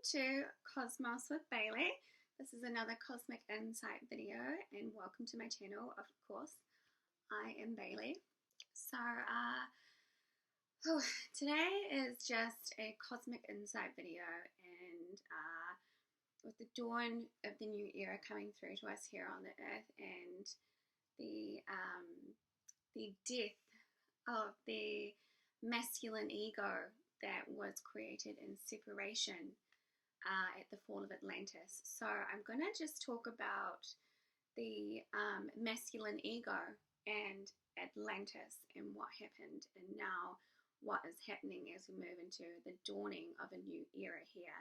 to Cosmos with Bailey. This is another Cosmic Insight video, and welcome to my channel, of course. I am Bailey. So, today is just a Cosmic Insight video, and with the dawn of the new era coming through to us here on the Earth, and the death of the masculine ego that was created in separation at the Fall of Atlantis. So I'm going to just talk about the masculine ego and Atlantis and what happened, and now what is happening as we move into the dawning of a new era here.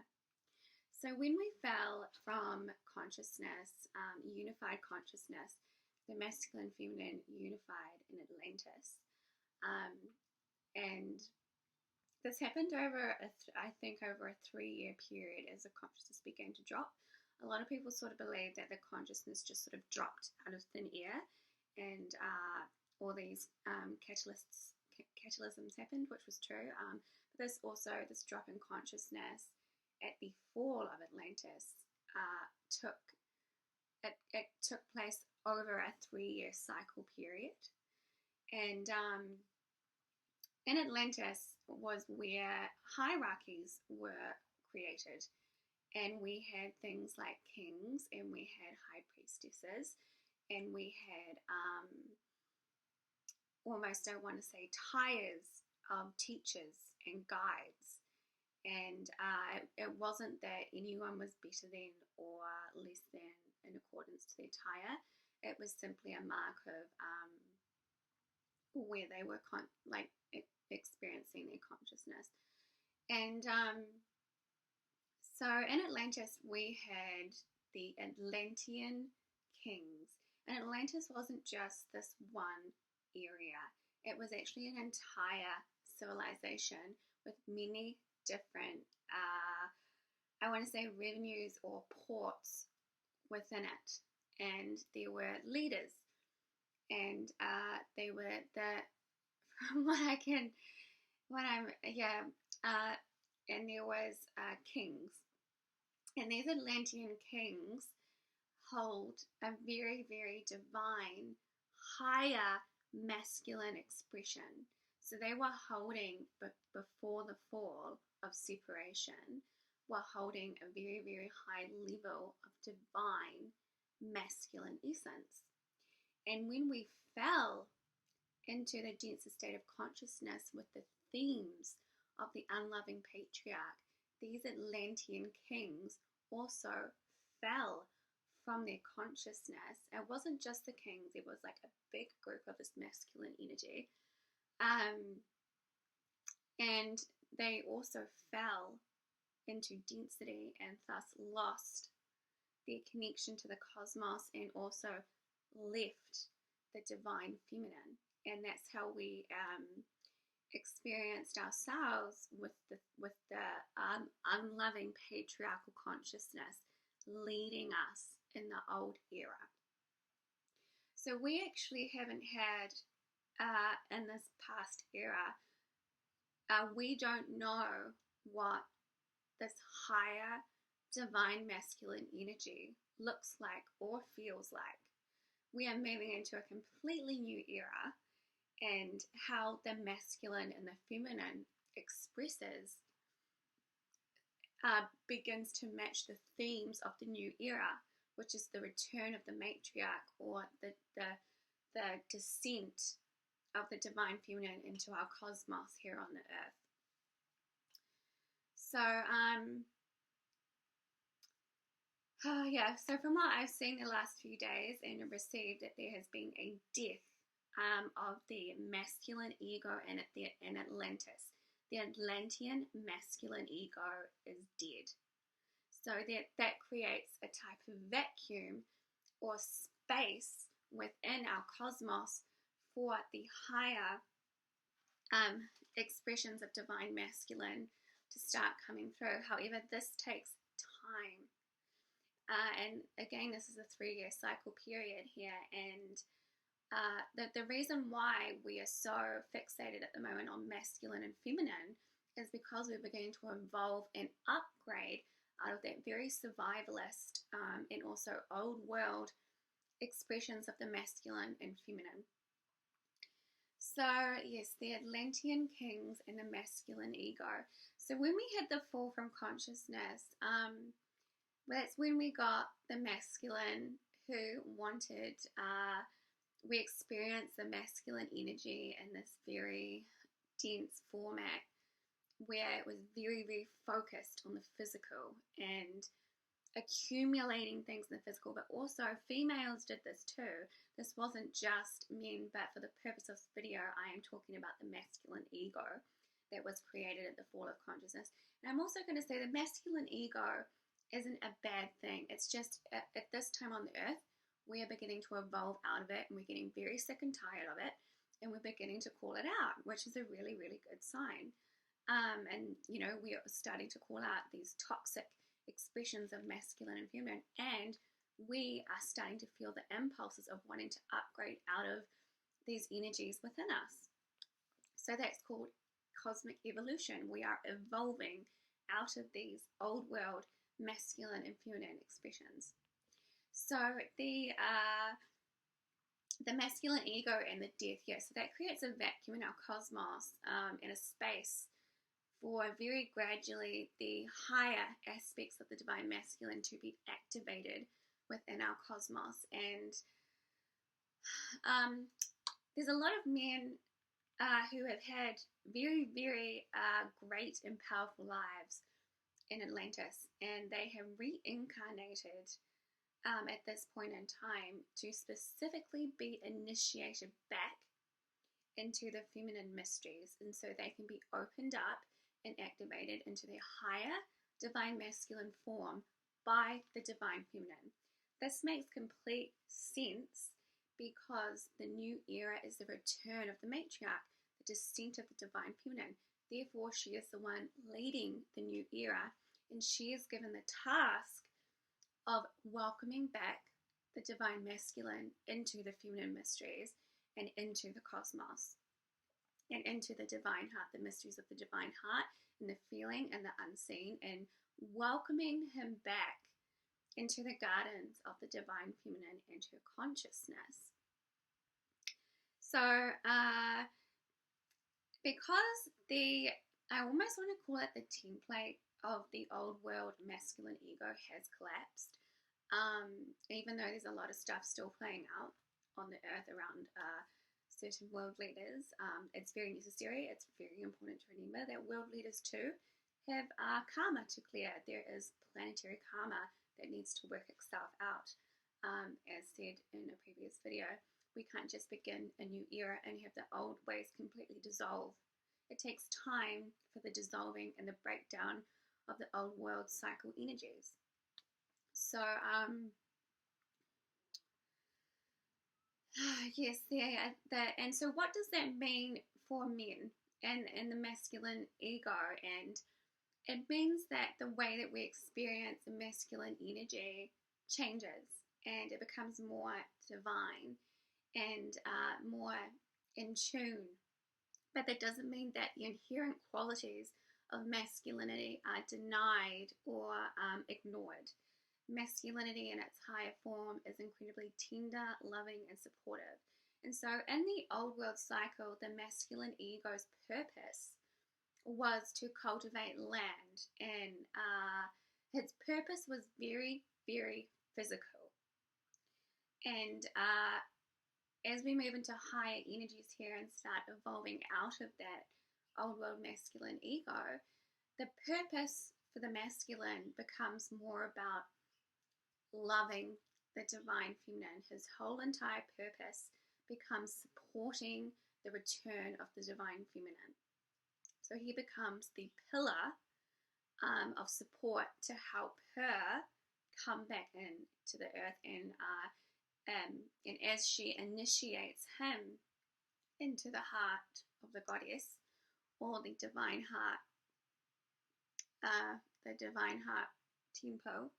So when we fell from consciousness, unified consciousness, the masculine, feminine unified in Atlantis, and this happened over, I think, over a 3-year period as the consciousness began to drop. A lot of people sort of believe that the consciousness just sort of dropped out of thin air, and all these catalysms happened, which was true. But this drop in consciousness at the fall of Atlantis took place over a 3-year cycle period, and in Atlantis was where hierarchies were created, and we had things like kings, and we had high priestesses, and we had almost, I want to say, tiers of teachers and guides, and it wasn't that anyone was better than or less than in accordance to their tire. It was simply a mark of where they were experiencing their consciousness. And so in Atlantis we had the Atlantean kings, and Atlantis wasn't just this one area. It was actually an entire civilization with many different I want to say revenues or ports within it, and there were leaders, and they were and there was kings, and these Atlantean kings hold a very, very divine, higher masculine expression. So they were holding, before the fall of separation, were holding a very, very high level of divine masculine essence. And when we fell into the denser state of consciousness with the themes of the unloving patriarch, these Atlantean kings also fell from their consciousness. It wasn't just the kings, it was like a big group of this masculine energy. And they also fell into density and thus lost their connection to the cosmos, and also left the divine feminine. And that's how we experienced ourselves with the unloving patriarchal consciousness leading us in the old era. So we actually haven't had in this past era, we don't know what this higher divine masculine energy looks like or feels like. We are moving into a completely new era, and how the masculine and the feminine expresses begins to match the themes of the new era, which is the return of the matriarch, or the descent of the divine feminine into our cosmos here on the earth. So so from what I've seen the last few days and received, that there has been a death of the masculine ego in Atlantis. The Atlantean masculine ego is dead. So that creates a type of vacuum or space within our cosmos for the higher expressions of divine masculine to start coming through. However, this takes time. And again, this is a 3-year cycle period here, and the reason why we are so fixated at the moment on masculine and feminine is because we're beginning to evolve and upgrade out of that very survivalist and also old world expressions of the masculine and feminine. So yes, the Atlantean kings and the masculine ego. So when we had the fall from consciousness, that's when we got the masculine who wanted, we experienced the masculine energy in this very dense format where it was very, very focused on the physical and accumulating things in the physical, but also females did this too. This wasn't just men, but for the purpose of this video, I am talking about the masculine ego that was created at the fall of consciousness. And I'm also going to say the masculine ego isn't a bad thing. It's just at this time on the earth, we are beginning to evolve out of it, and we're getting very sick and tired of it, and we're beginning to call it out, which is a really, really good sign. And, you know, we are starting to call out these toxic expressions of masculine and feminine, and we are starting to feel the impulses of wanting to upgrade out of these energies within us. So that's called cosmic evolution. We are evolving out of these old world masculine and feminine expressions. So the masculine ego and the death, yeah, so that creates a vacuum in our cosmos, and a space for very gradually the higher aspects of the divine masculine to be activated within our cosmos. And there's a lot of men who have had very, very great and powerful lives in Atlantis, and they have reincarnated at this point in time to specifically be initiated back into the feminine mysteries, and so they can be opened up and activated into their higher divine masculine form by the divine feminine. This makes complete sense because the new era is the return of the matriarch, the descent of the divine feminine. Therefore, she is the one leading the new era, and she is given the task of welcoming back the divine masculine into the feminine mysteries and into the cosmos and into the divine heart, the mysteries of the divine heart and the feeling and the unseen, and welcoming him back into the gardens of the divine feminine and her consciousness. So because I almost want to call it the template of the old world masculine ego has collapsed, even though there's a lot of stuff still playing out on the earth around certain world leaders. It's very necessary. It's very important to remember that world leaders too have karma to clear. There is planetary karma that needs to work itself out. As said in a previous video, we can't just begin a new era and have the old ways completely dissolve. It takes time for the dissolving and the breakdown of the old world cycle energies. So yes, and so what does that mean for men and the masculine ego? And it means that the way that we experience the masculine energy changes, and it becomes more divine and more in tune. But that doesn't mean that the inherent qualities of masculinity are denied or ignored. Masculinity in its higher form is incredibly tender, loving, and supportive. And so in the old world cycle, the masculine ego's purpose was to cultivate land, and its purpose was very, very physical. And as we move into higher energies here and start evolving out of that old world masculine ego, the purpose for the masculine becomes more about loving the divine feminine. His whole entire purpose becomes supporting the return of the divine feminine. So he becomes the pillar of support to help her come back into the earth, and as she initiates him into the heart of the goddess, or the divine heart temple,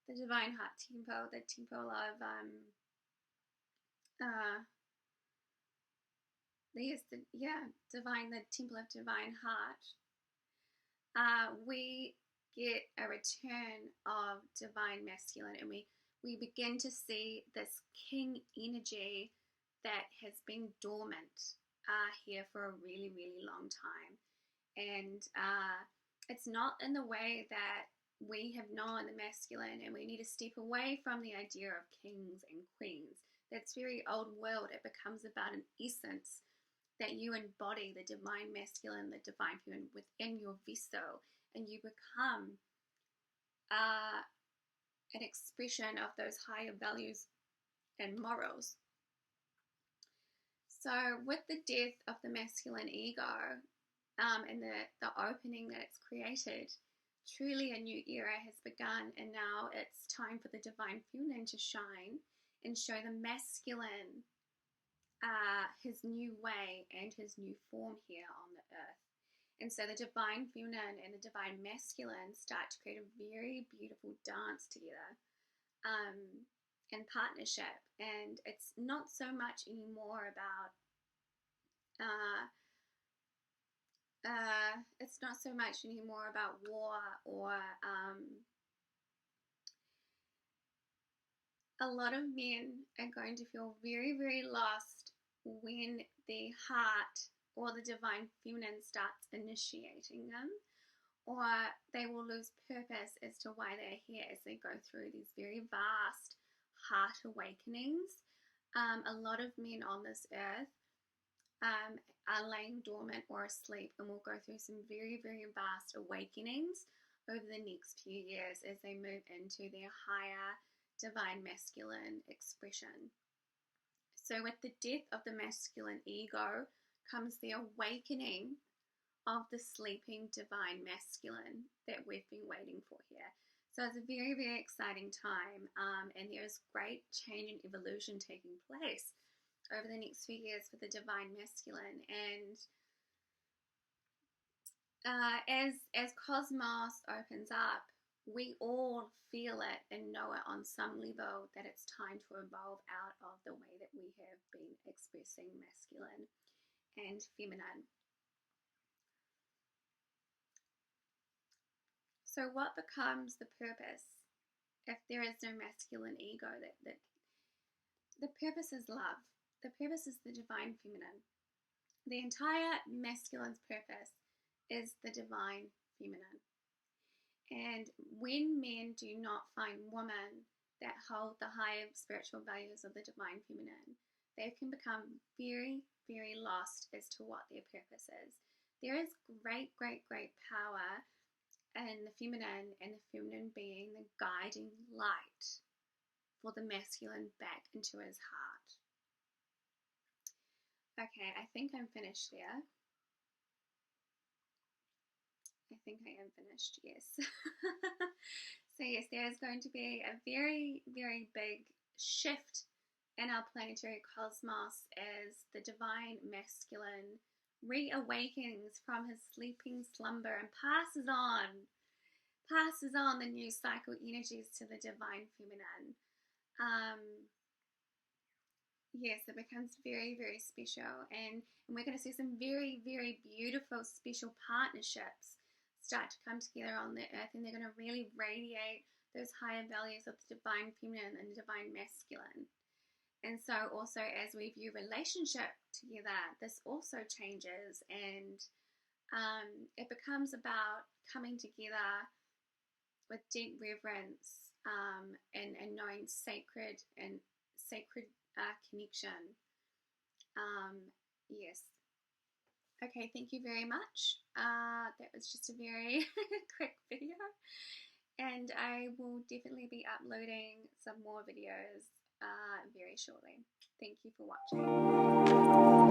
the divine heart temple, the temple of the temple of divine heart. We get a return of divine masculine, and we begin to see this king energy that has been dormant here for a really, really long time. And it's not in the way that we have known the masculine, and we need to step away from the idea of kings and queens. That's very old world. It becomes about an essence that you embody, the divine masculine, the divine feminine within your vessel, and you become an expression of those higher values and morals. So with the death of the masculine ego and the opening that it's created, truly a new era has begun, and now it's time for the divine feminine to shine and show the masculine his new way and his new form here on the earth. And so the divine feminine and the divine masculine start to create a very beautiful dance together in partnership. And it's not so much anymore about war, or a lot of men are going to feel very, very lost when the heart or the divine feminine starts initiating them, or they will lose purpose as to why they're here as they go through these very vast heart awakenings. A lot of men on this earth are laying dormant or asleep, and will go through some very, very vast awakenings over the next few years as they move into their higher divine masculine expression. So with the death of the masculine ego comes the awakening of the sleeping divine masculine that we've been waiting for here. So it's a very, very exciting time, and there's great change and evolution taking place over the next few years for the divine masculine. And as cosmos opens up, we all feel it and know it on some level that it's time to evolve out of the way that we have been expressing masculine and feminine. So what becomes the purpose if there is no masculine ego? That the purpose is love. The purpose is the divine feminine. The entire masculine's purpose is the divine feminine. And when men do not find women that hold the higher spiritual values of the divine feminine, they can become very, very lost as to what their purpose is. There is great, great, great power in the feminine, and the feminine being the guiding light for the masculine back into his heart. Okay, I think I'm finished there. I think I am finished, yes. So yes, there is going to be a very, very big shift in our planetary cosmos as the divine masculine reawakens from his sleeping slumber and passes on the new cycle energies to the divine feminine. Yes, it becomes very, very special, and we're going to see some very, very beautiful special partnerships start to come together on the earth, and they're going to really radiate those higher values of the divine feminine and the divine masculine. And so also as we view relationship together, this also changes, and it becomes about coming together with deep reverence and knowing sacred connection. Yes. Okay, thank you very much. That was just a very quick video, and I will definitely be uploading some more videos very shortly. Thank you for watching.